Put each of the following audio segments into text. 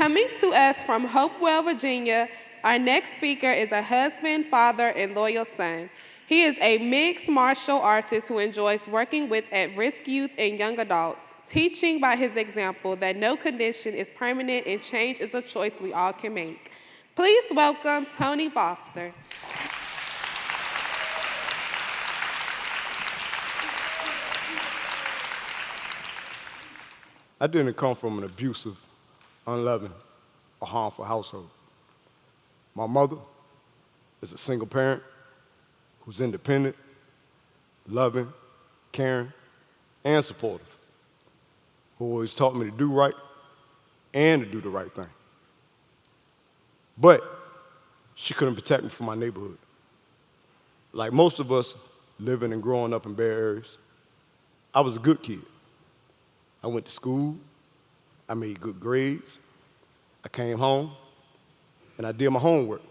Coming to us from Hopewell, Virginia, our next speaker is a husband, father, and loyal son. He is a mixed martial artist who enjoys working with at-risk youth and young adults, teaching by his example that no condition is permanent and change is a choice we all can make. Please welcome Tony Foster. I didn't come from an abusive, unloving, or harmful household. My mother is a single parent who's independent, loving, caring, and supportive, who always taught me to do right and to do the right thing. But she couldn't protect me from my neighborhood. Like most of us living and growing up in bad areas, I was a good kid. I went to school, I made good grades, I came home, and I did my homework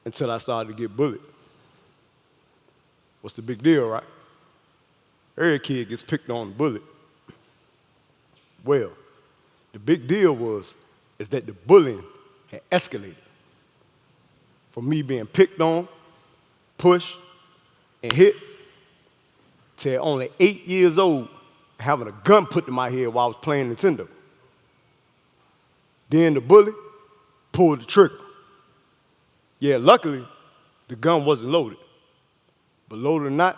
until I started to get bullied. What's the big deal, right? Every kid gets picked on and bullied. Well, the big deal is that the bullying had escalated from me being picked on, pushed, and hit to at only 8 years old having a gun put to my head while I was playing Nintendo. Then the bully pulled the trigger. Yeah, luckily, the gun wasn't loaded. But loaded or not,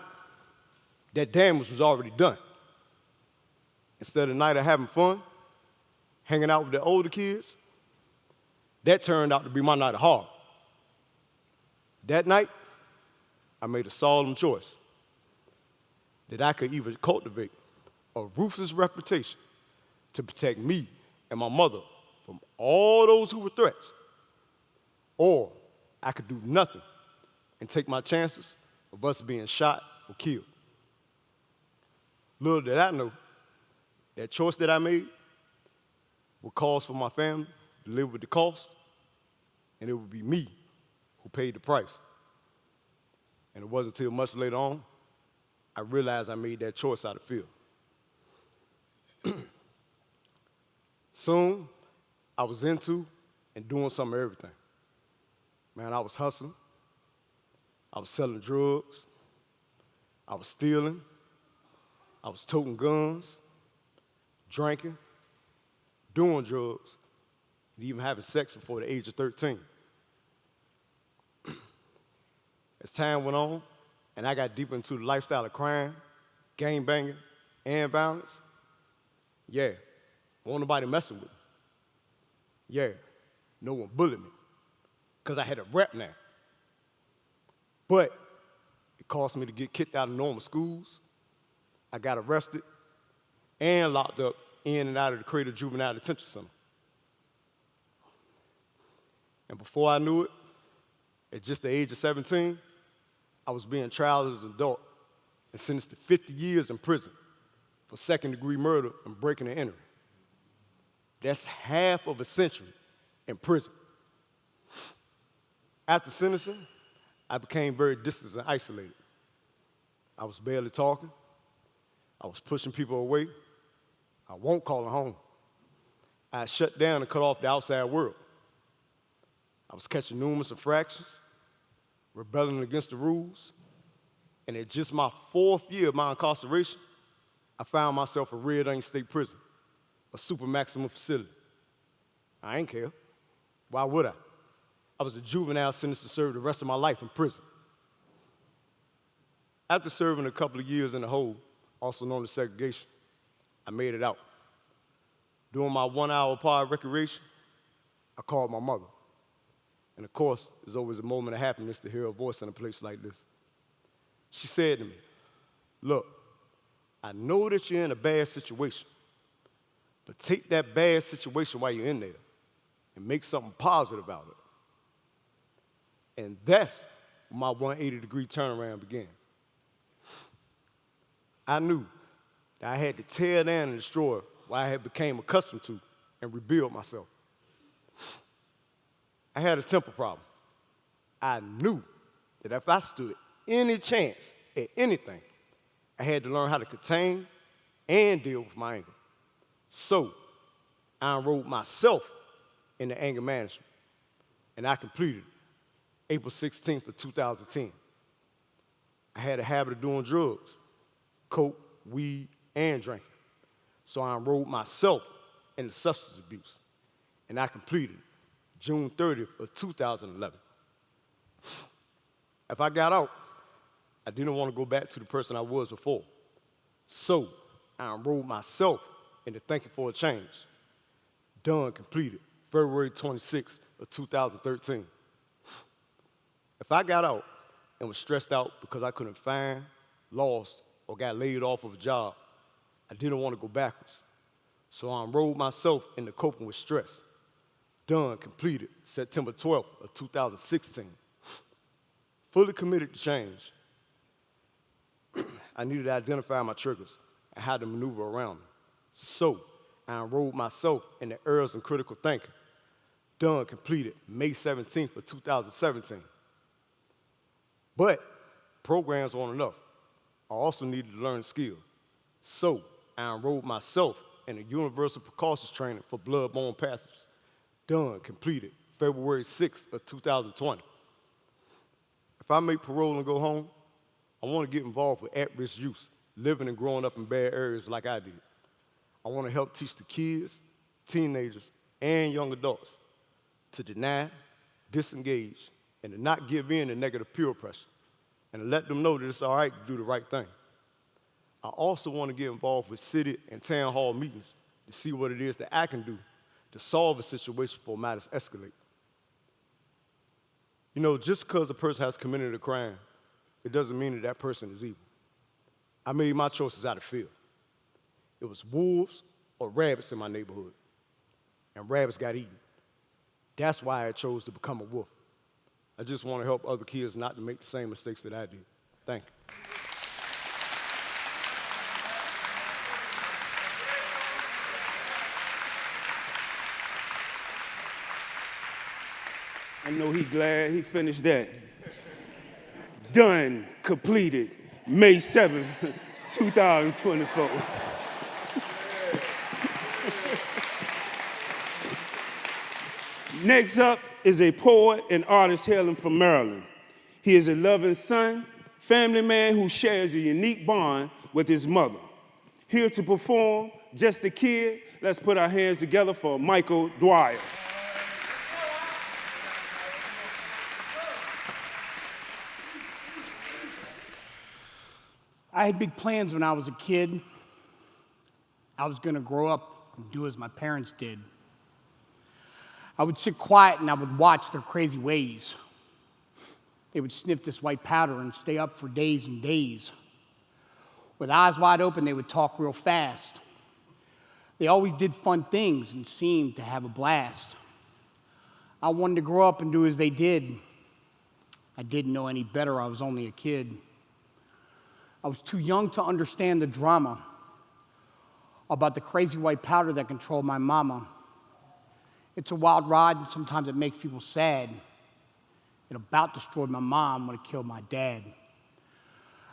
that damage was already done. Instead of a night of having fun, hanging out with the older kids, that turned out to be my night of horror. That night, I made a solemn choice that I could either cultivate a ruthless reputation to protect me and my mother from all those who were threats, or I could do nothing and take my chances of us being shot or killed. Little did I know, that choice that I made would cause for my family to live with the cost, and it would be me who paid the price. And it wasn't until much later on I realized I made that choice out of fear. Soon, I was into and doing some of everything. Man, I was hustling. I was selling drugs. I was stealing. I was toting guns, drinking, doing drugs, and even having sex before the age of 13. As time went on, and I got deeper into the lifestyle of crime, gang banging, and violence, yeah, wasn't nobody messing with me. Yeah, no one bullied me, because I had a rep now. But it caused me to get kicked out of normal schools. I got arrested and locked up in and out of the Cradle Juvenile Detention Center. And before I knew it, at just the age of 17, I was being tried as an adult and sentenced to 50 years in prison for second-degree murder and breaking and entering. That's half of a century in prison. After sentencing, I became very distant and isolated. I was barely talking. I was pushing people away. I won't call them home. I shut down and cut off the outside world. I was catching numerous infractions, rebelling against the rules, and at just my 4th year of my incarceration, I found myself in Red Onion State Prison, a super maximum facility. I ain't care. Why would I? I was a juvenile sentenced to serve the rest of my life in prison. After serving a couple of years in the hole, also known as segregation, I made it out. During my 1-hour park recreation, I called my mother. And of course, there's always a moment of happiness to hear her voice in a place like this. She said to me, "Look, I know that you're in a bad situation, but take that bad situation while you're in there and make something positive out of it." And that's when my 180-degree turnaround began. I knew that I had to tear down and destroy what I had become accustomed to and rebuild myself. I had a temper problem. I knew that if I stood any chance at anything, I had to learn how to contain and deal with my anger. So I enrolled myself in the anger management, and I completed it April 16th of 2010. I had a habit of doing drugs, coke, weed, and drinking. So I enrolled myself in the substance abuse, and I completed it June 30th of 2011. If I got out, I didn't want to go back to the person I was before. So I enrolled myself in the Thinking for a Change. Done, completed, February 26th of 2013. If I got out and was stressed out because I couldn't find, lost, or got laid off of a job, I didn't want to go backwards. So I enrolled myself in the Coping with Stress. Done, completed, September 12th of 2016. Fully committed to change. I needed to identify my triggers and how to maneuver around them. So I enrolled myself in the Earls and Critical Thinking. Done, completed, May 17th of 2017. But programs weren't enough. I also needed to learn skills. So I enrolled myself in a universal precautions training for bloodborne pathogens. Done, completed, February 6th of 2020. If I make parole and go home, I want to get involved with at-risk youth, living and growing up in bad areas like I did. I want to help teach the kids, teenagers, and young adults to deny, disengage, and to not give in to negative peer pressure, and to let them know that it's all right to do the right thing. I also want to get involved with city and town hall meetings to see what it is that I can do to solve a situation before matters escalate. You know, just because a person has committed a crime, it doesn't mean that that person is evil. I made my choices out of fear. It was wolves or rabbits in my neighborhood, and rabbits got eaten. That's why I chose to become a wolf. I just want to help other kids not to make the same mistakes that I did. Thank you. I know he glad he finished that. Done, completed, May 7th, 2024. Next up is a poet and artist hailing from Maryland. He is a loving son, family man who shares a unique bond with his mother. Here to perform, Just a Kid, let's put our hands together for Michael Dwyer. I had big plans when I was a kid. I was going to grow up and do as my parents did. I would sit quiet and I would watch their crazy ways. They would sniff this white powder and stay up for days and days. With eyes wide open, they would talk real fast. They always did fun things and seemed to have a blast. I wanted to grow up and do as they did. I didn't know any better. I was only a kid. I was too young to understand the drama about the crazy white powder that controlled my mama. It's a wild ride, and sometimes it makes people sad. It about destroyed my mom when it killed my dad.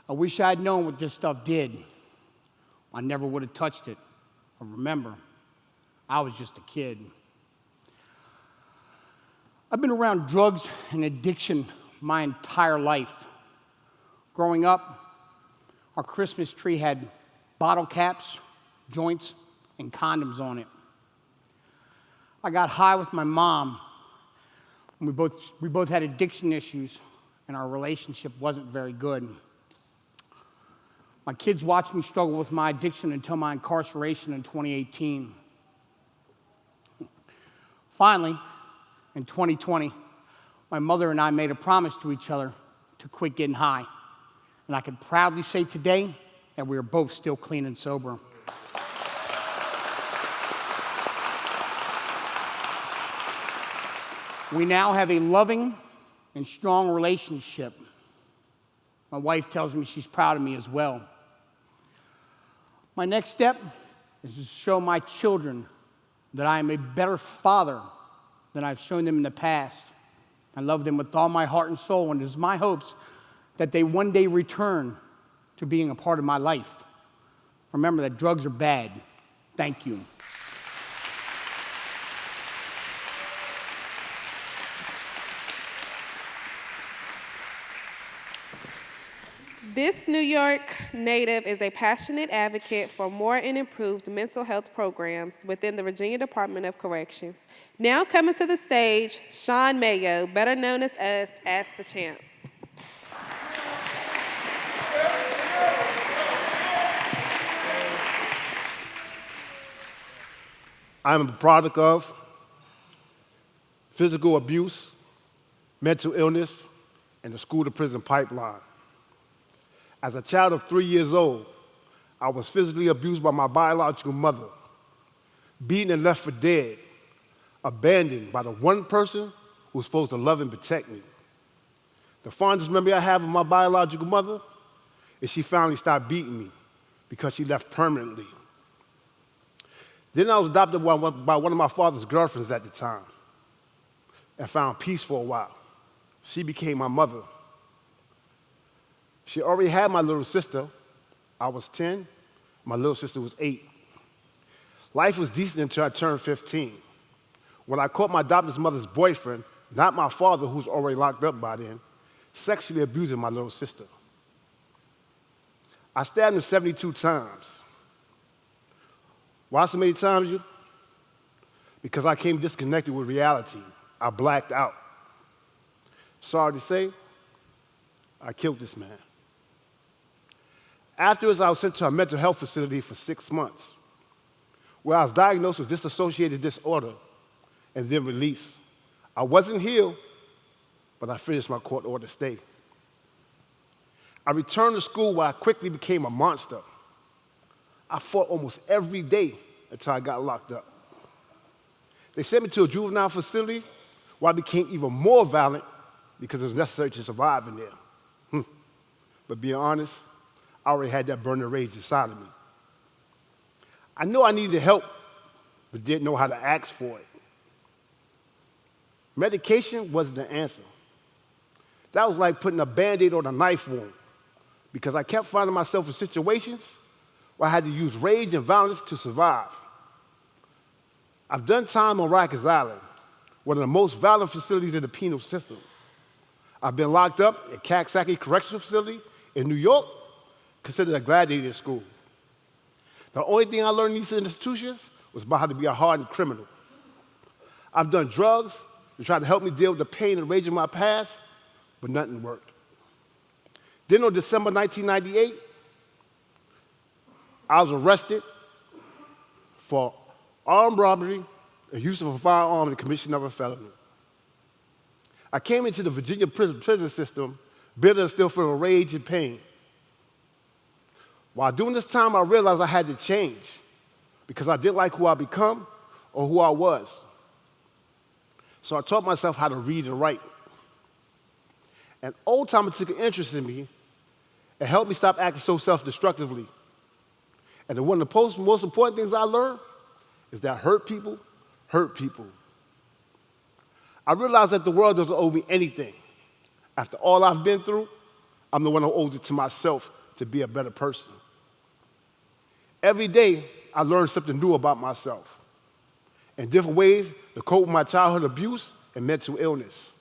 I wish I had known what this stuff did. I never would have touched it. But remember, I was just a kid. I've been around drugs and addiction my entire life. Growing up, our Christmas tree had bottle caps, joints, and condoms on it. I got high with my mom. We both had addiction issues, and our relationship wasn't very good. My kids watched me struggle with my addiction until my incarceration in 2018. Finally, in 2020, my mother and I made a promise to each other to quit getting high. And I can proudly say today that we are both still clean and sober. We now have a loving and strong relationship. My wife tells me she's proud of me as well. My next step is to show my children that I am a better father than I've shown them in the past. I love them with all my heart and soul, and it is my hopes that they one day return to being a part of my life. Remember that drugs are bad. Thank you. This New York native is a passionate advocate for more and improved mental health programs within the Virginia Department of Corrections. Now coming to the stage, Sha Mayo, better known as us as the Champ. I'm a product of physical abuse, mental illness, and the school-to-prison pipeline. As a child of 3 years old, I was physically abused by my biological mother, beaten and left for dead, abandoned by the one person who was supposed to love and protect me. The fondest memory I have of my biological mother is she finally stopped beating me because she left permanently. Then I was adopted by one of my father's girlfriends at the time and found peace for a while. She became my mother. She already had my little sister. I was 10, my little sister was 8. Life was decent until I turned 15, when I caught my adopted mother's boyfriend, not my father, who was already locked up by then, sexually abusing my little sister. I stabbed him 72 times. Why so many times, you? Because I came disconnected with reality. I blacked out. Sorry to say, I killed this man. Afterwards, I was sent to a mental health facility for 6 months, where I was diagnosed with dissociative disorder and then released. I wasn't healed, but I finished my court order stay. I returned to school where I quickly became a monster. I fought almost every day until I got locked up. They sent me to a juvenile facility where I became even more violent because it was necessary to survive in there. But being honest, I already had that burning rage inside of me. I knew I needed help, but didn't know how to ask for it. Medication wasn't the answer. That was like putting a Band-Aid on a knife wound, because I kept finding myself in situations where I had to use rage and violence to survive. I've done time on Rikers Island, one of the most violent facilities in the penal system. I've been locked up at Coxsackie Correctional Facility in New York, considered a gladiator school. The only thing I learned in these institutions was about how to be a hardened criminal. I've done drugs to try to help me deal with the pain and rage of my past, but nothing worked. Then on December 1998, I was arrested for armed robbery and use of a firearm and commission of a felony. I came into the Virginia prison system bitter and still full of rage and pain. While doing this time, I realized I had to change because I didn't like who I become or who I was. So I taught myself how to read and write. An old-timer took an interest in me and helped me stop acting so self-destructively. And one of the most important things I learned is that hurt people hurt people. I realized that the world doesn't owe me anything. After all I've been through, I'm the one who owes it to myself to be a better person. Every day, I learn something new about myself and different ways to cope with my childhood abuse and mental illness.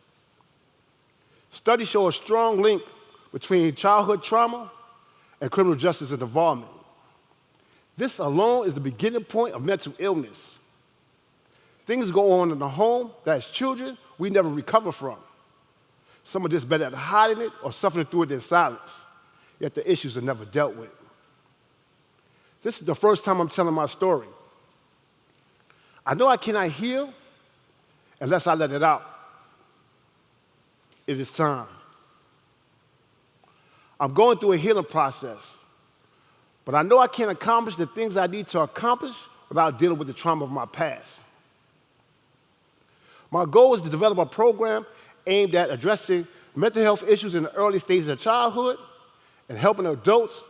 Studies show a strong link between childhood trauma and criminal justice involvement. This alone is the beginning point of mental illness. Things go on in the home that as children, we never recover from. Some are just better at hiding it or suffering through it in silence, yet the issues are never dealt with. This is the first time I'm telling my story. I know I cannot heal unless I let it out. It is time. I'm going through a healing process, but I know I can't accomplish the things I need to accomplish without dealing with the trauma of my past. My goal is to develop a program aimed at addressing mental health issues in the early stages of childhood and helping adults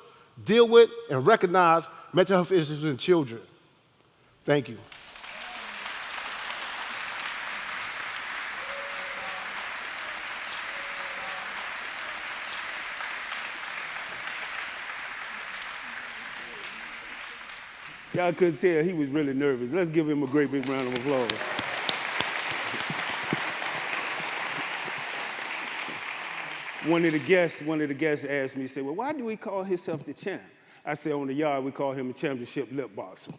deal with and recognize mental health issues in children. Thank you. Y'all couldn't tell he was really nervous. Let's give him a great big round of applause. one of the guests asked me, he said, well, why do he call himself the champ? I said, on the yard, we call him a championship lip boxer.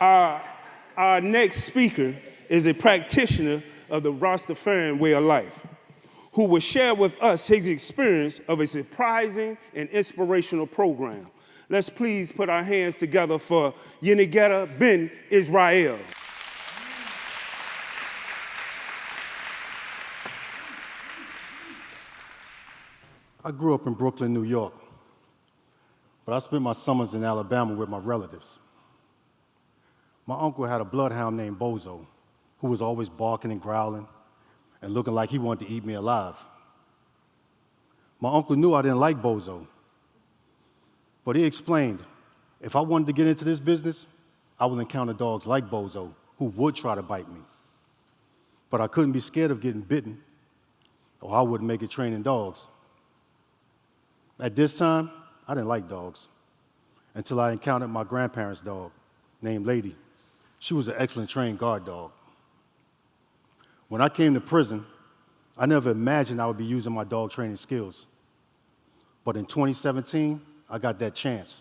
Our next speaker is a practitioner of the Rastafarian way of life, who will share with us his experience of a surprising and inspirational program. Let's please put our hands together for YeneGeta BenYisrael. I grew up in Brooklyn, New York, but I spent my summers in Alabama with my relatives. My uncle had a bloodhound named Bozo, who was always barking and growling and looking like he wanted to eat me alive. My uncle knew I didn't like Bozo, but he explained, if I wanted to get into this business, I would encounter dogs like Bozo who would try to bite me. But I couldn't be scared of getting bitten, or I wouldn't make it training dogs. At this time, I didn't like dogs until I encountered my grandparents' dog named Lady. She was an excellent trained guard dog. When I came to prison, I never imagined I would be using my dog training skills. But in 2017, I got that chance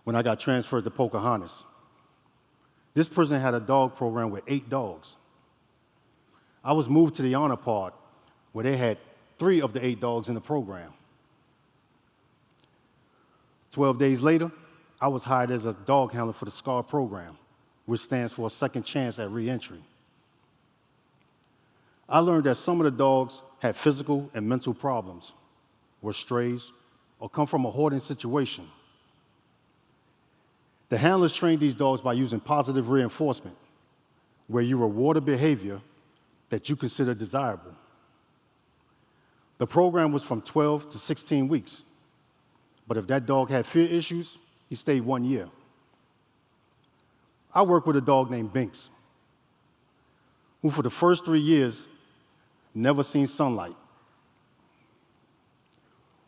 when I got transferred to Pocahontas. This prison had a dog program with 8 dogs. I was moved to the honor part where they had 3 of the 8 dogs in the program. 12 days later, I was hired as a dog handler for the SCAR program, which stands for a second chance at reentry. I learned that some of the dogs had physical and mental problems, were strays, or come from a hoarding situation. The handlers trained these dogs by using positive reinforcement, where you reward a behavior that you consider desirable. The program was from 12 to 16 weeks. But if that dog had fear issues, he stayed 1 year. I worked with a dog named Binks, who for the first 3 years never seen sunlight.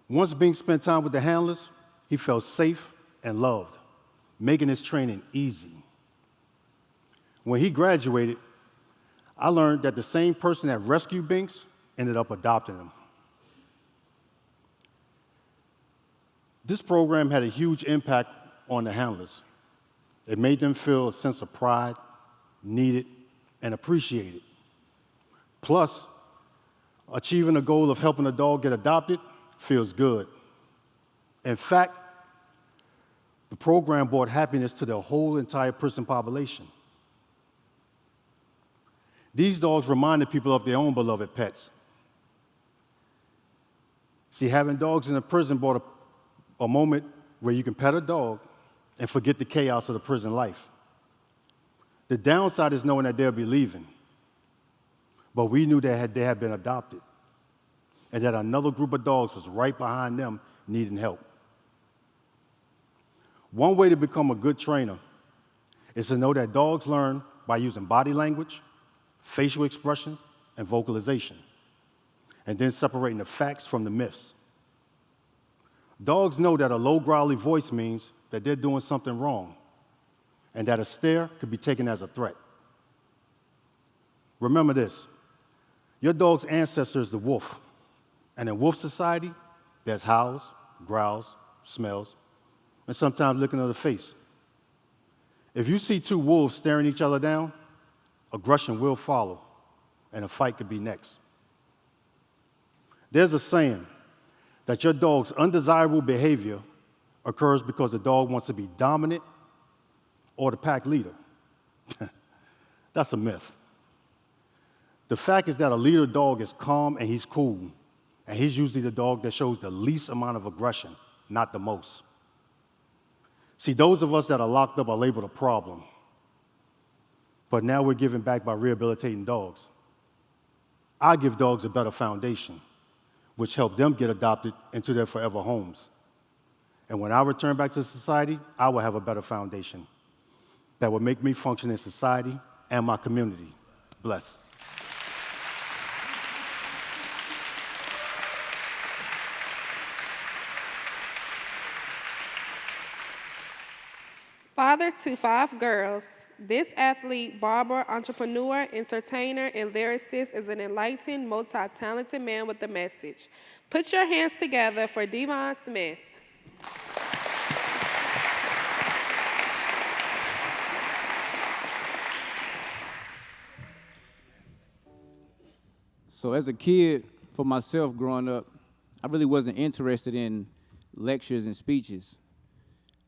Once Binks spent time with the handlers, he felt safe and loved, making his training easy. When he graduated, I learned that the same person that rescued Binks ended up adopting him. This program had a huge impact on the handlers. It made them feel a sense of pride, needed, and appreciated. Plus, achieving the goal of helping a dog get adopted feels good. In fact, the program brought happiness to the whole entire prison population. These dogs reminded people of their own beloved pets. See, having dogs in the prison brought a moment where you can pet a dog and forget the chaos of the prison life. The downside is knowing that they'll be leaving. But we knew that they had been adopted and that another group of dogs was right behind them needing help. One way to become a good trainer is to know that dogs learn by using body language, facial expressions, and vocalization, and then separating the facts from the myths. Dogs know that a low growly voice means that they're doing something wrong, and that a stare could be taken as a threat. Remember this, your dog's ancestor is the wolf, and in wolf society, there's howls, growls, smells, and sometimes licking of the face. If you see 2 wolves staring each other down, aggression will follow, and a fight could be next. There's a saying that your dog's undesirable behavior occurs because the dog wants to be dominant or the pack leader. That's a myth. The fact is that a leader dog is calm and he's cool, and he's usually the dog that shows the least amount of aggression, not the most. See, those of us that are locked up are labeled a problem, but now we're giving back by rehabilitating dogs. I give dogs a better foundation, which helped them get adopted into their forever homes. And when I return back to society, I will have a better foundation that will make me function in society and my community. Bless. Father to 5 girls, this athlete, barber, entrepreneur, entertainer, and lyricist is an enlightened, multi-talented man with a message. Put your hands together for DéVon Smith. So as a kid, for myself growing up, I really wasn't interested in lectures and speeches.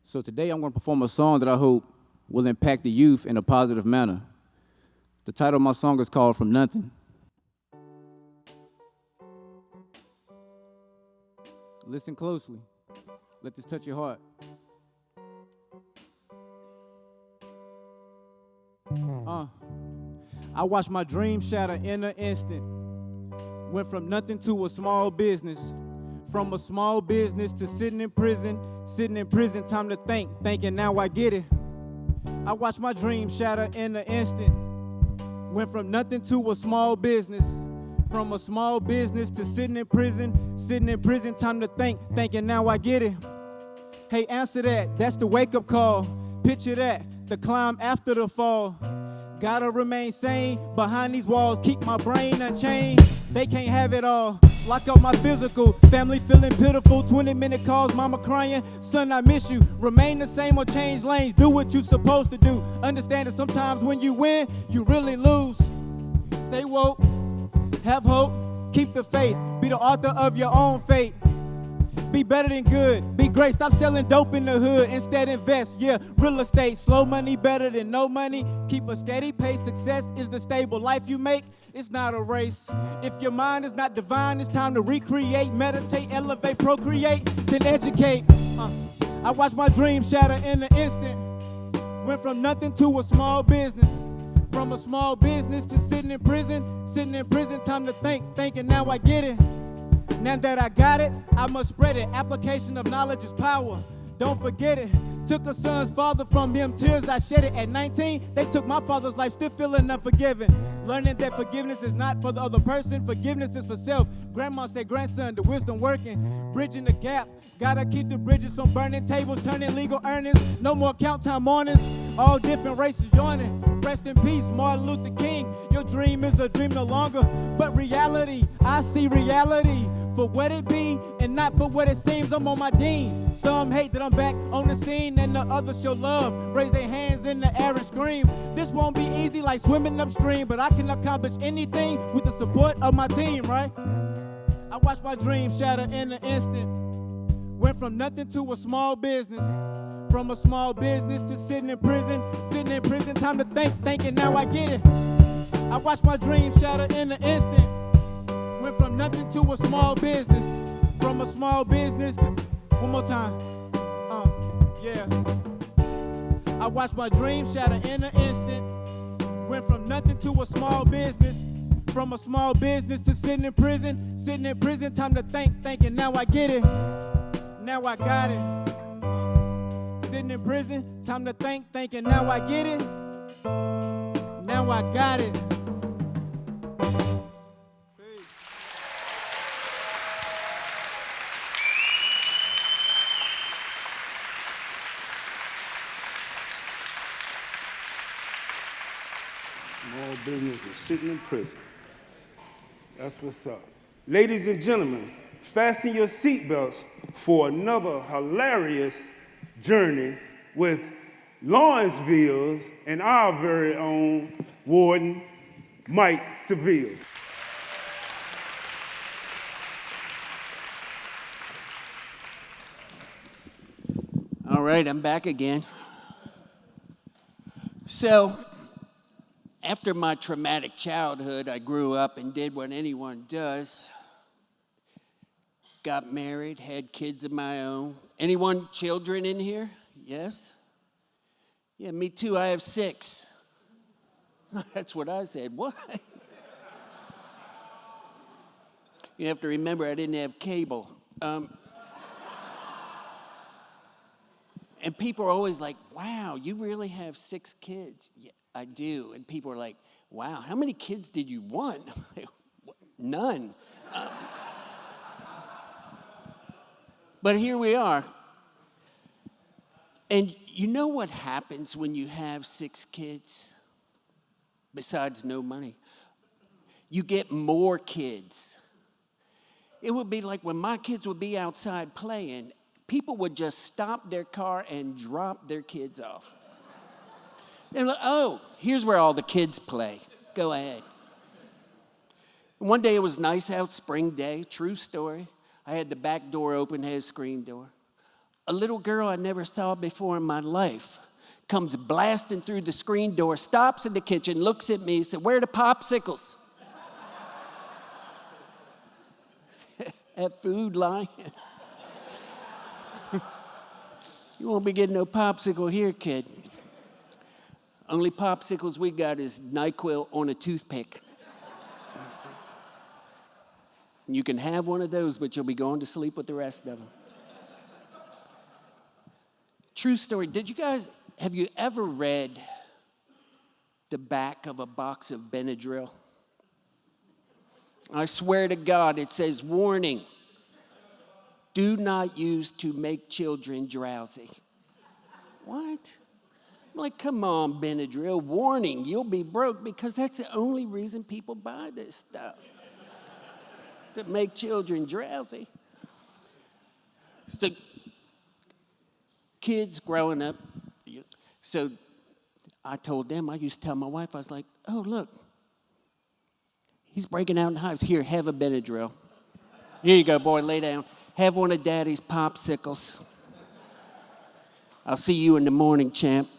So today I'm going to perform a song that I hope will impact the youth in a positive manner. The title of my song is called From Nothing. Listen closely. Let this touch your heart. I watched my dream shatter in an instant. Went from nothing to a small business. From a small business to sitting in prison, time to think, thinking now I get it. I watched my dream shatter in an instant. Went from nothing to a small business. From a small business to sitting in prison, time to think, thinking now I get it. Hey, answer that, that's the wake-up call. Picture that, the climb after the fall. Gotta remain sane behind these walls, keep my brain unchained. They can't have it all. Lock up my physical, family feeling pitiful. 20-minute calls, mama crying, son I miss you. Remain the same or change lanes, do what you supposed to do. Understand that sometimes when you win, you really lose. Stay woke, have hope, keep the faith. Be the author of your own fate. Be better than good, be great, stop selling dope in the hood, instead invest, yeah, real estate, slow money better than no money, keep a steady pace, success is the stable life you make, it's not a race. If your mind is not divine, it's time to recreate, meditate, elevate, procreate, then educate. I watched my dream shatter in an instant, went from nothing to a small business, from a small business to sitting in prison, time to think, thinking now I get it. Now that I got it, I must spread it. Application of knowledge is power. Don't forget it. Took a son's father from him, tears I shed it. At 19, they took my father's life, still feeling unforgiven. Learning that forgiveness is not for the other person, forgiveness is for self. Grandma said, grandson, the wisdom working. Bridging the gap, gotta keep the bridges from burning tables, turning legal earnings. No more count time mornings, all different races joining. Rest in peace, Martin Luther King. Your dream is a dream no longer, but reality, I see reality. For what it be and not for what it seems, I'm on my dean. Some hate that I'm back on the scene and the others show love. Raise their hands in the air and scream. This won't be easy like swimming upstream, but I can accomplish anything with the support of my team, right? I watched my dream shatter in an instant. Went from nothing to a small business. From a small business to sitting in prison, time to think, thinking now I get it. I watched my dream shatter in an instant. Went from nothing to a small business. From a small business to, one more time. Yeah. I watched my dream shatter in an instant. Went from nothing to a small business. From a small business to sitting in prison, time to think, thinking now I get it. Now I got it. Sitting in prison, time to think, thinking now I get it. Now I got it. Small business is sitting in prison. That's what's up. Ladies and gentlemen, fasten your seatbelts for another hilarious journey with Lawrenceville's and our very own Warden, Mike Seville. All right, I'm back again. So, after my traumatic childhood, I grew up and did what anyone does. Got married, had kids of my own. Anyone children in here? Yes? Yeah, me too, I have 6. That's what I said, what? You have to remember I didn't have cable. And people are always like, wow, you really have 6 kids? Yeah, I do. And people are like, wow, how many kids did you want? None. But here we are. And you know what happens when you have 6 kids? Besides no money. You get more kids. It would be like when my kids would be outside playing, people would just stop their car and drop their kids off. They're like, oh, here's where all the kids play. Go ahead. One day it was nice out, spring day, true story. I had the back door open, had a screen door. A little girl I never saw before in my life comes blasting through the screen door, stops in the kitchen, looks at me, said, where are the popsicles? At Food Lion. You won't be getting no popsicle here, kid. Only popsicles we got is NyQuil on a toothpick. You can have one of those, but you'll be going to sleep with the rest of them. True story. Have you ever read the back of a box of Benadryl? I swear to God, it says, warning, do not use to make children drowsy. What? I'm like, come on, Benadryl, warning, you'll be broke, because that's the only reason people buy this stuff, to make children drowsy. So, kids growing up, so I told them, I used to tell my wife, I was like, oh, look, he's breaking out in hives. Here, have a Benadryl. Here you go, boy, lay down. Have one of Daddy's popsicles. I'll see you in the morning, champ.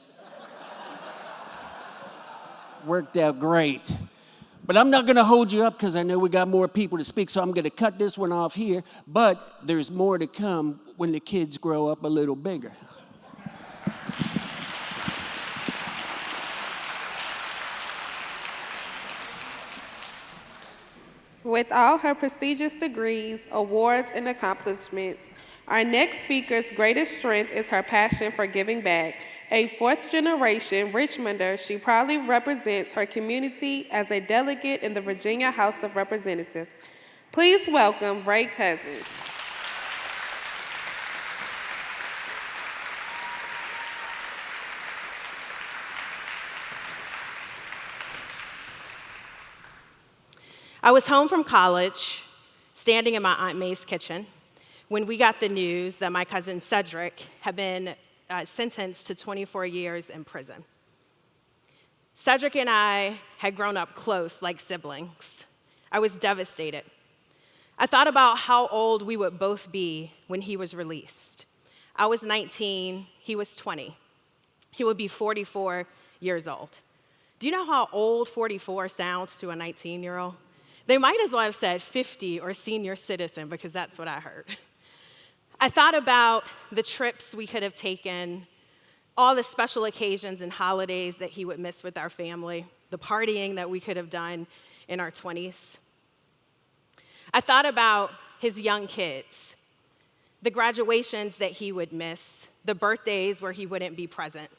Worked out great. But I'm not going to hold you up because I know we got more people to speak, so I'm going to cut this one off here. But there's more to come when the kids grow up a little bigger. With all her prestigious degrees, awards, and accomplishments, our next speaker's greatest strength is her passion for giving back. A fourth-generation Richmonder, she proudly represents her community as a delegate in the Virginia House of Representatives. Please welcome Rae Cousins. I was home from college, standing in my Aunt May's kitchen, when we got the news that my cousin Cedric had been sentenced to 24 years in prison. Cedric and I had grown up close, like siblings. I was devastated. I thought about how old we would both be when he was released. I was 19, he was 20. He would be 44 years old. Do you know how old 44 sounds to a 19-year-old? They might as well have said 50 or senior citizen, because that's what I heard. I thought about the trips we could have taken, all the special occasions and holidays that he would miss with our family, the partying that we could have done in our 20s. I thought about his young kids, the graduations that he would miss, the birthdays where he wouldn't be present,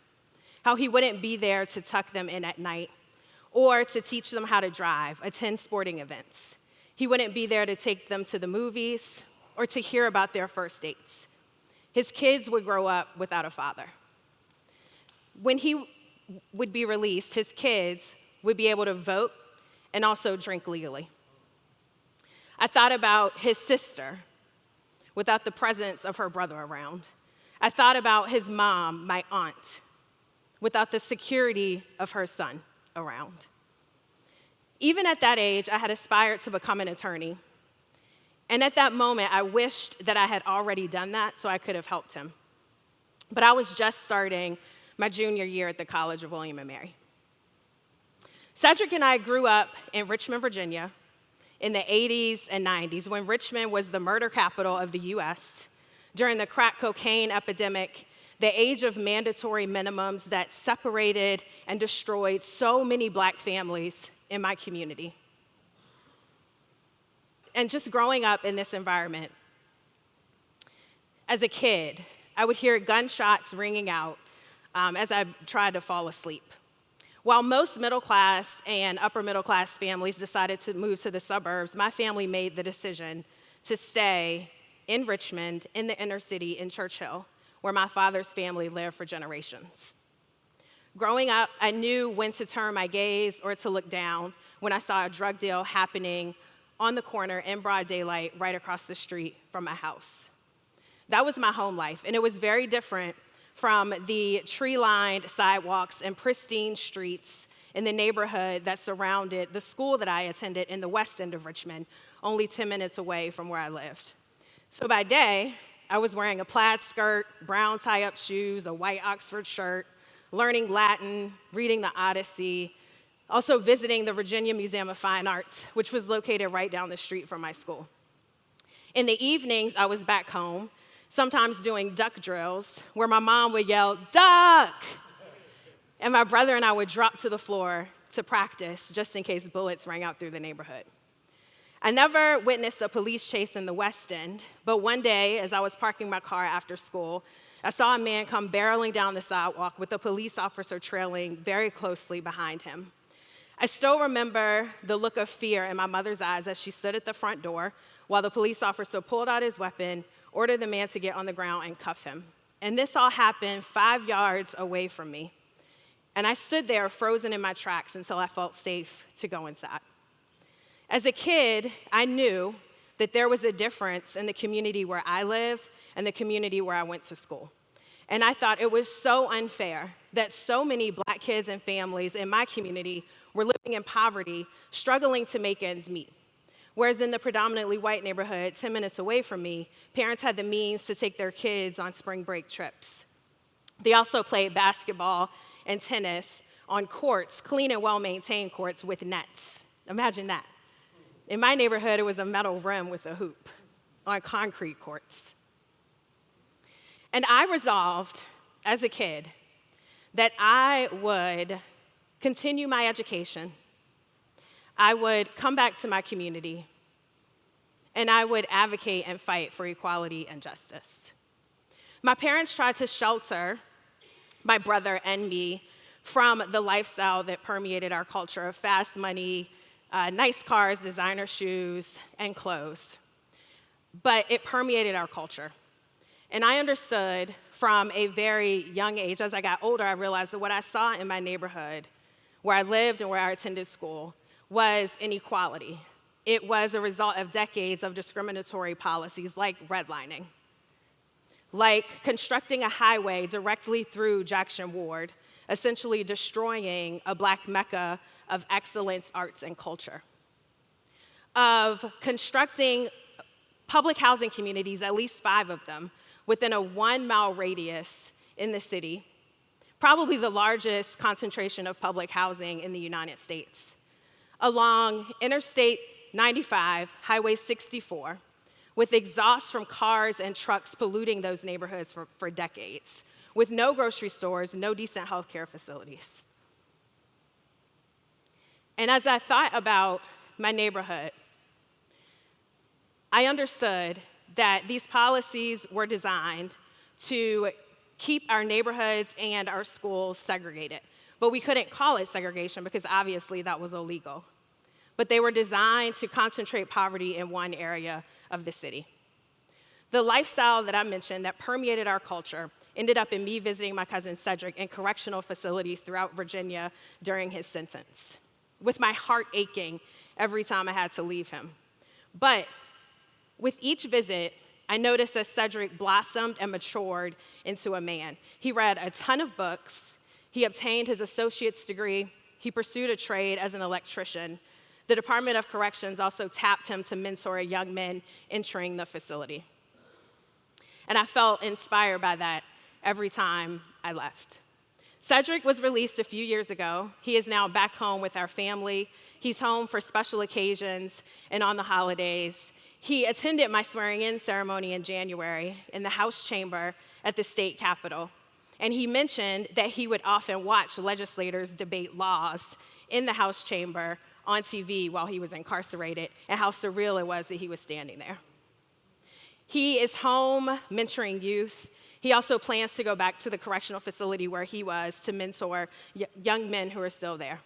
how he wouldn't be there to tuck them in at night, or to teach them how to drive, attend sporting events. He wouldn't be there to take them to the movies or to hear about their first dates. His kids would grow up without a father. When he would be released, his kids would be able to vote and also drink legally. I thought about his sister without the presence of her brother around. I thought about his mom, my aunt, without the security of her son around. Even at that age, I had aspired to become an attorney. And at that moment, I wished that I had already done that so I could have helped him. But I was just starting my junior year at the College of William & Mary. Cedric and I grew up in Richmond, Virginia in the 80s and 90s, when Richmond was the murder capital of the US. During the crack cocaine epidemic, the age of mandatory minimums that separated and destroyed so many Black families in my community. And just growing up in this environment, as a kid, I would hear gunshots ringing out as I tried to fall asleep. While most middle-class and upper-middle-class families decided to move to the suburbs, my family made the decision to stay in Richmond, in the inner city, in Churchill, where my father's family lived for generations. Growing up, I knew when to turn my gaze or to look down when I saw a drug deal happening on the corner in broad daylight right across the street from my house. That was my home life, and it was very different from the tree-lined sidewalks and pristine streets in the neighborhood that surrounded the school that I attended in the west end of Richmond, only 10 minutes away from where I lived. So by day, I was wearing a plaid skirt, brown tie-up shoes, a white Oxford shirt, learning Latin, reading the Odyssey, also visiting the Virginia Museum of Fine Arts, which was located right down the street from my school. In the evenings, I was back home, sometimes doing duck drills, where my mom would yell, "Duck!" And my brother and I would drop to the floor to practice, just in case bullets rang out through the neighborhood. I never witnessed a police chase in the West End, but one day, as I was parking my car after school, I saw a man come barreling down the sidewalk with a police officer trailing very closely behind him. I still remember the look of fear in my mother's eyes as she stood at the front door while the police officer pulled out his weapon, ordered the man to get on the ground and cuff him. And this all happened 5 yards away from me. And I stood there frozen in my tracks until I felt safe to go inside. As a kid, I knew that there was a difference in the community where I lived and the community where I went to school. And I thought it was so unfair that so many Black kids and families in my community were living in poverty, struggling to make ends meet. Whereas in the predominantly white neighborhood 10 minutes away from me, parents had the means to take their kids on spring break trips. They also played basketball and tennis on courts, clean and well-maintained courts with nets. Imagine that. In my neighborhood, it was a metal rim with a hoop on concrete courts. And I resolved as a kid that I would continue my education, I would come back to my community, and I would advocate and fight for equality and justice. My parents tried to shelter my brother and me from the lifestyle that permeated our culture of fast money, nice cars, designer shoes, and clothes. But it permeated our culture. And I understood from a very young age, as I got older, I realized that what I saw in my neighborhood, where I lived and where I attended school, was inequality. It was a result of decades of discriminatory policies like redlining, like constructing a highway directly through Jackson Ward, essentially destroying a Black mecca of excellence, arts, and culture, of constructing public housing communities, at least 5 of them, within a 1-mile radius in the city, probably the largest concentration of public housing in the United States, along Interstate 95, Highway 64, with exhaust from cars and trucks polluting those neighborhoods for decades, with no grocery stores, no decent healthcare facilities. And as I thought about my neighborhood, I understood that these policies were designed to keep our neighborhoods and our schools segregated. But we couldn't call it segregation because obviously that was illegal. But they were designed to concentrate poverty in one area of the city. The lifestyle that I mentioned that permeated our culture ended up in me visiting my cousin Cedric in correctional facilities throughout Virginia during his sentence, with my heart aching every time I had to leave him. But with each visit, I noticed that Cedric blossomed and matured into a man. He read a ton of books. He obtained his associate's degree. He pursued a trade as an electrician. The Department of Corrections also tapped him to mentor young men entering the facility. And I felt inspired by that every time I left. Cedric was released a few years ago. He is now back home with our family. He's home for special occasions and on the holidays. He attended my swearing-in ceremony in January in the House chamber at the state capitol. And he mentioned that he would often watch legislators debate laws in the House chamber on TV while he was incarcerated, and how surreal it was that he was standing there. He is home mentoring youth. He also plans to go back to the correctional facility where he was to mentor young men who are still there.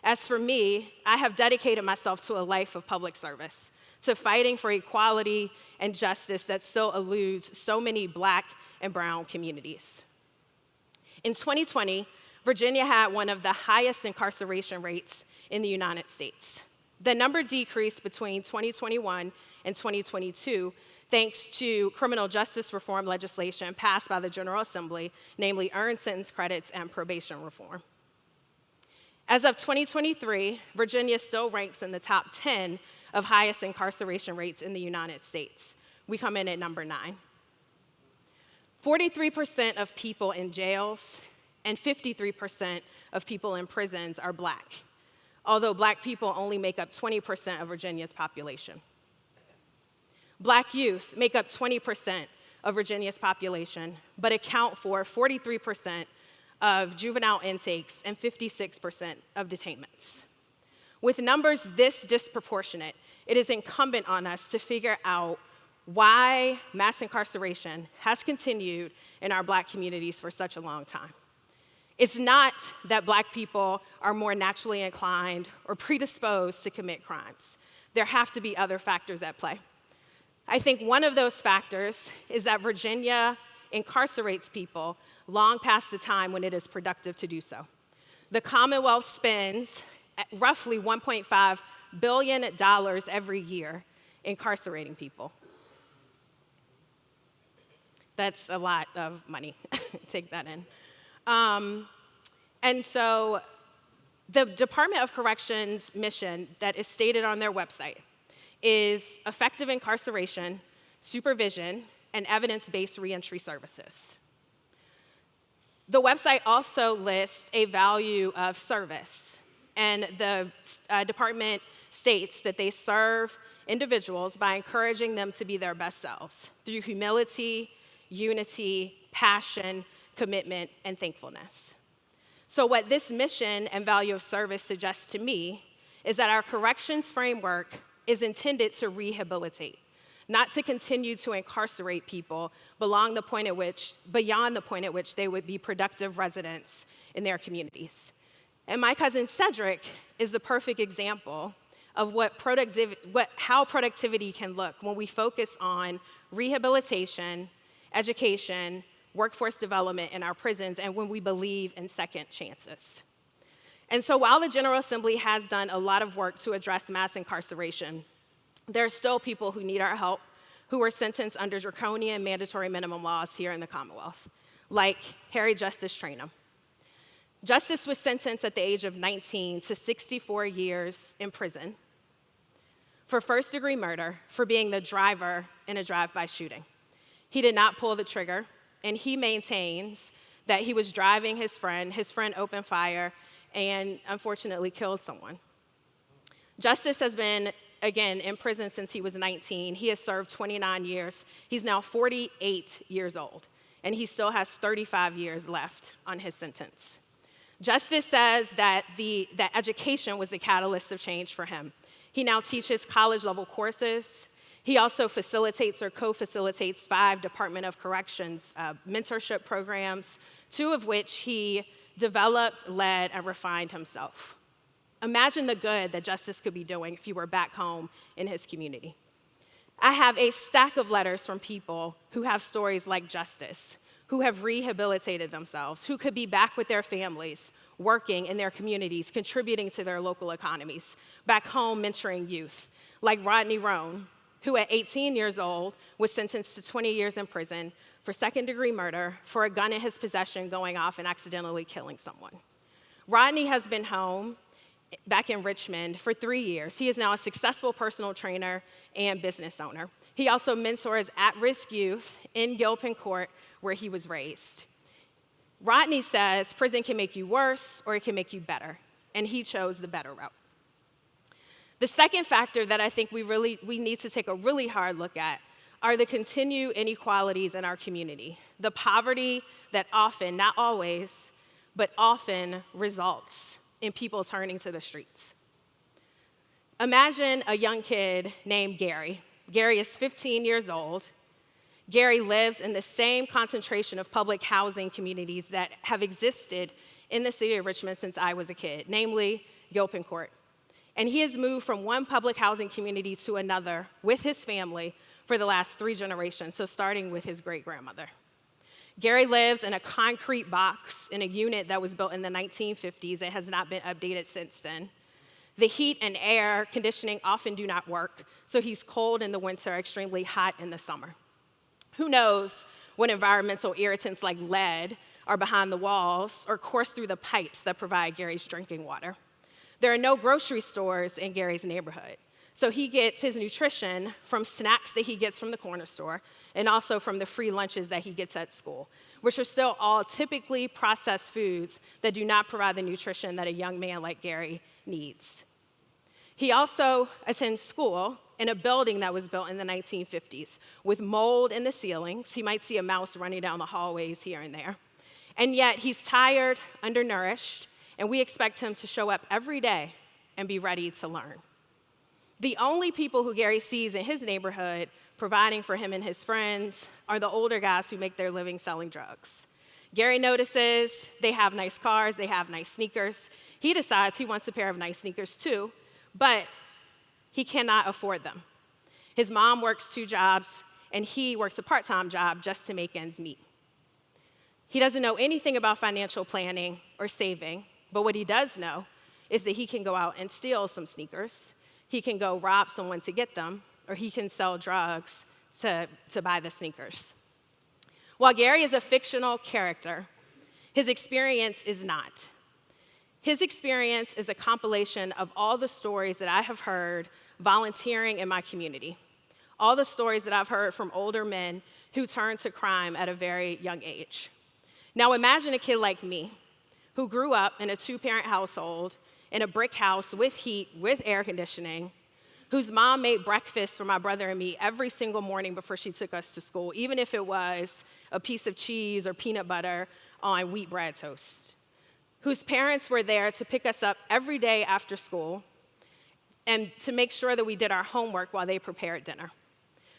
As for me, I have dedicated myself to a life of public service, to fighting for equality and justice that still eludes so many Black and brown communities. In 2020, Virginia had one of the highest incarceration rates in the United States. The number decreased between 2021 and 2022 thanks to criminal justice reform legislation passed by the General Assembly, namely earned sentence credits and probation reform. As of 2023, Virginia still ranks in the top 10 of highest incarceration rates in the United States. We come in at number 9. 43% of people in jails and 53% of people in prisons are Black, although Black people only make up 20% of Virginia's population. Black youth make up 20% of Virginia's population, but account for 43% of juvenile intakes and 56% of detainments. With numbers this disproportionate, it is incumbent on us to figure out why mass incarceration has continued in our Black communities for such a long time. It's not that Black people are more naturally inclined or predisposed to commit crimes. There have to be other factors at play. I think one of those factors is that Virginia incarcerates people long past the time when it is productive to do so. The Commonwealth spends roughly $1.5 billion every year incarcerating people. That's a lot of money. Take that in. And so the Department of Corrections mission that is stated on their website is effective incarceration, supervision, and evidence-based reentry services. The website also lists a value of service, and the department states that they serve individuals by encouraging them to be their best selves through humility, unity, passion, commitment, and thankfulness. So what this mission and value of service suggests to me is that our corrections framework is intended to rehabilitate, not to continue to incarcerate people beyond the point at which they would be productive residents in their communities. And my cousin Cedric is the perfect example of how productivity can look when we focus on rehabilitation, education, workforce development in our prisons, and when we believe in second chances. And so while the General Assembly has done a lot of work to address mass incarceration, there are still people who need our help who are sentenced under draconian mandatory minimum laws here in the Commonwealth, like Harry Justice Trainum. Justice was sentenced at the age of 19 to 64 years in prison for first-degree murder for being the driver in a drive-by shooting. He did not pull the trigger, and he maintains that he was driving his friend opened fire, and unfortunately killed someone. Justice has been, again, in prison since he was 19. He has served 29 years. He's now 48 years old, and he still has 35 years left on his sentence. Justice says that education was the catalyst of change for him. He now teaches college-level courses. He also facilitates or co-facilitates 5 Department of Corrections mentorship programs, 2 of which he developed, led, and refined himself. Imagine the good that Justice could be doing if he were back home in his community. I have a stack of letters from people who have stories like Justice, who have rehabilitated themselves, who could be back with their families, working in their communities, contributing to their local economies, back home mentoring youth, like Rodney Roan, who at 18 years old was sentenced to 20 years in prison for second-degree murder for a gun in his possession going off and accidentally killing someone. Rodney has been home back in Richmond for 3 years. He is now a successful personal trainer and business owner. He also mentors at-risk youth in Gilpin Court, where he was raised. Rodney says prison can make you worse or it can make you better, and he chose the better route. The second factor that I think we need to take a really hard look at are the continued inequalities in our community, the poverty that often, not always, but often results in people turning to the streets. Imagine a young kid named Gary. Gary is 15 years old. Gary lives in the same concentration of public housing communities that have existed in the city of Richmond since I was a kid, namely Gilpin Court. And he has moved from one public housing community to another with his family for the last 3 generations, so starting with his great-grandmother. Gary lives in a concrete box in a unit that was built in the 1950s. It has not been updated since then. The heat and air conditioning often do not work, so he's cold in the winter, extremely hot in the summer. Who knows what environmental irritants like lead are behind the walls or course through the pipes that provide Gary's drinking water. There are no grocery stores in Gary's neighborhood, so he gets his nutrition from snacks that he gets from the corner store and also from the free lunches that he gets at school, which are still all typically processed foods that do not provide the nutrition that a young man like Gary needs. He also attends school in a building that was built in the 1950s with mold in the ceilings. He might see a mouse running down the hallways here and there. And yet he's tired, undernourished, and we expect him to show up every day and be ready to learn. The only people who Gary sees in his neighborhood providing for him and his friends are the older guys who make their living selling drugs. Gary notices they have nice cars, they have nice sneakers. He decides he wants a pair of nice sneakers too, but he cannot afford them. His mom works 2 jobs, and he works a part-time job just to make ends meet. He doesn't know anything about financial planning or saving, but what he does know is that he can go out and steal some sneakers, he can go rob someone to get them, or he can sell drugs to buy the sneakers. While Gary is a fictional character, his experience is not. His experience is a compilation of all the stories that I have heard volunteering in my community, all the stories that I've heard from older men who turned to crime at a very young age. Now imagine a kid like me who grew up in a 2-parent household in a brick house with heat, with air conditioning, whose mom made breakfast for my brother and me every single morning before she took us to school, even if it was a piece of cheese or peanut butter on wheat bread toast, whose parents were there to pick us up every day after school and to make sure that we did our homework while they prepared dinner,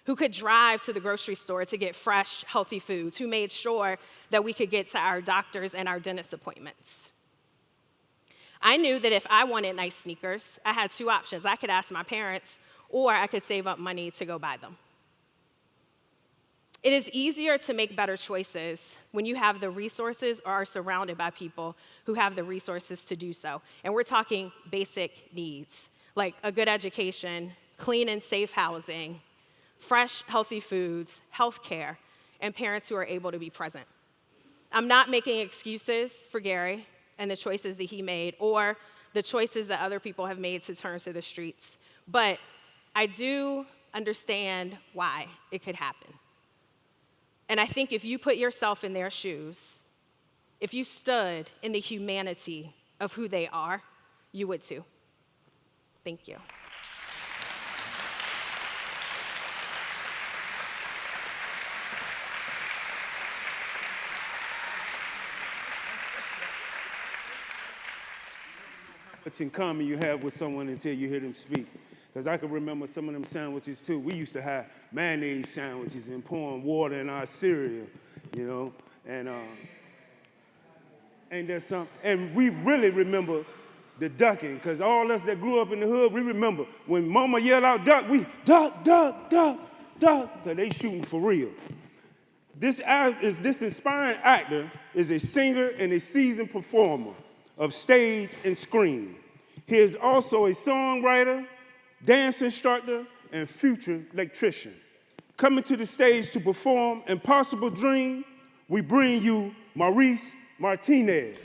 who could drive to the grocery store to get fresh, healthy foods, who made sure that we could get to our doctors and our dentist appointments. I knew that if I wanted nice sneakers, I had 2 options. I could ask my parents, or I could save up money to go buy them. It is easier to make better choices when you have the resources or are surrounded by people who have the resources to do so. And we're talking basic needs, like a good education, clean and safe housing, fresh, healthy foods, health care, and parents who are able to be present. I'm not making excuses for Gary and the choices that he made or the choices that other people have made to turn to the streets, but I do understand why it could happen. And I think if you put yourself in their shoes, if you stood in the humanity of who they are, you would too. Thank you. Much in common you have with someone until you hear them speak. Because I can remember some of them sandwiches too. We used to have mayonnaise sandwiches and pouring water in our cereal, you know. And ain't there something? And we really remember the ducking, because all us that grew up in the hood, we remember when mama yelled out duck, we duck, duck, duck, duck, because they shooting for real. This inspiring actor is a singer and a seasoned performer of stage and screen. He is also a songwriter, dance instructor, and future electrician. Coming to the stage to perform Impossible Dream, we bring you Maurice Martinez.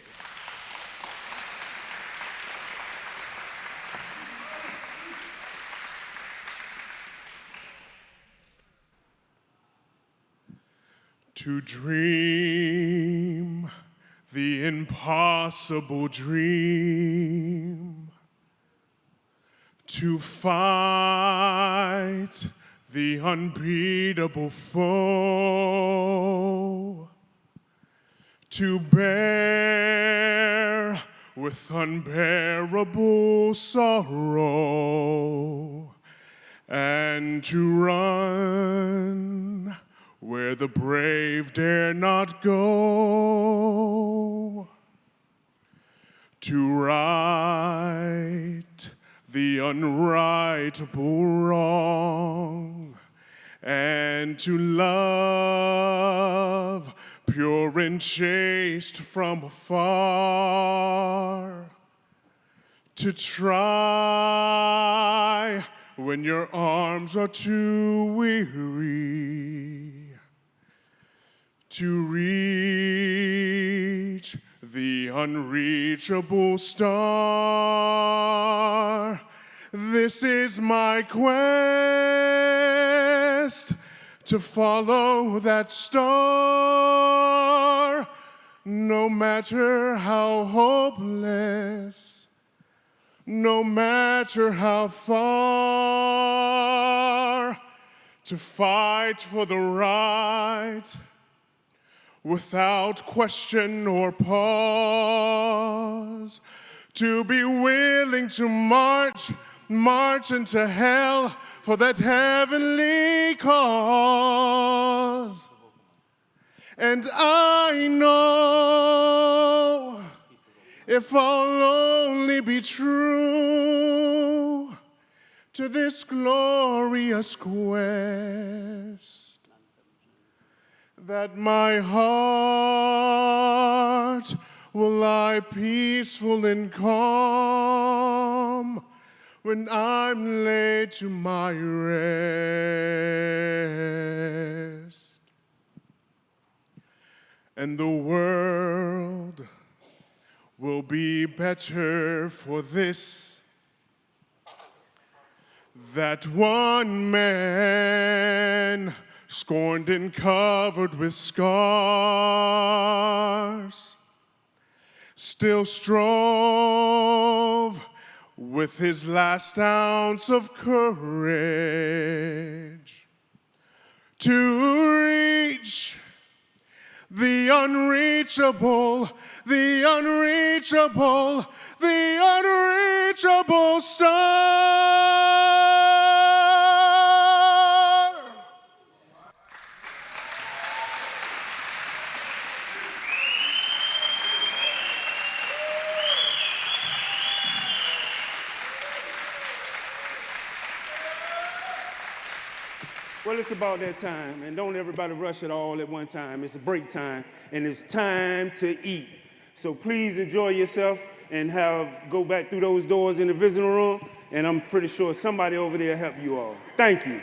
To dream the impossible dream, to fight the unbeatable foe, to bear with unbearable sorrow, and to run where the brave dare not go, to right the unrightable wrong, and to love pure and chaste from afar, to try when your arms are too weary, to reach the unreachable star. This is my quest, to follow that star, no matter how hopeless, no matter how far, to fight for the right without question or pause, to be willing to march into hell for that heavenly cause. And I know if I'll only be true to this glorious quest, that my heart will lie peaceful and calm when I'm laid to my rest. And the world will be better for this, that one man, scorned and covered with scars, still strove with his last ounce of courage to reach the unreachable, the unreachable, the unreachable star. Well, it's about that time, and don't everybody rush it all at one time. It's a break time, and it's time to eat. So please enjoy yourself and go back through those doors in the visiting room, and I'm pretty sure somebody over there help you all. Thank you.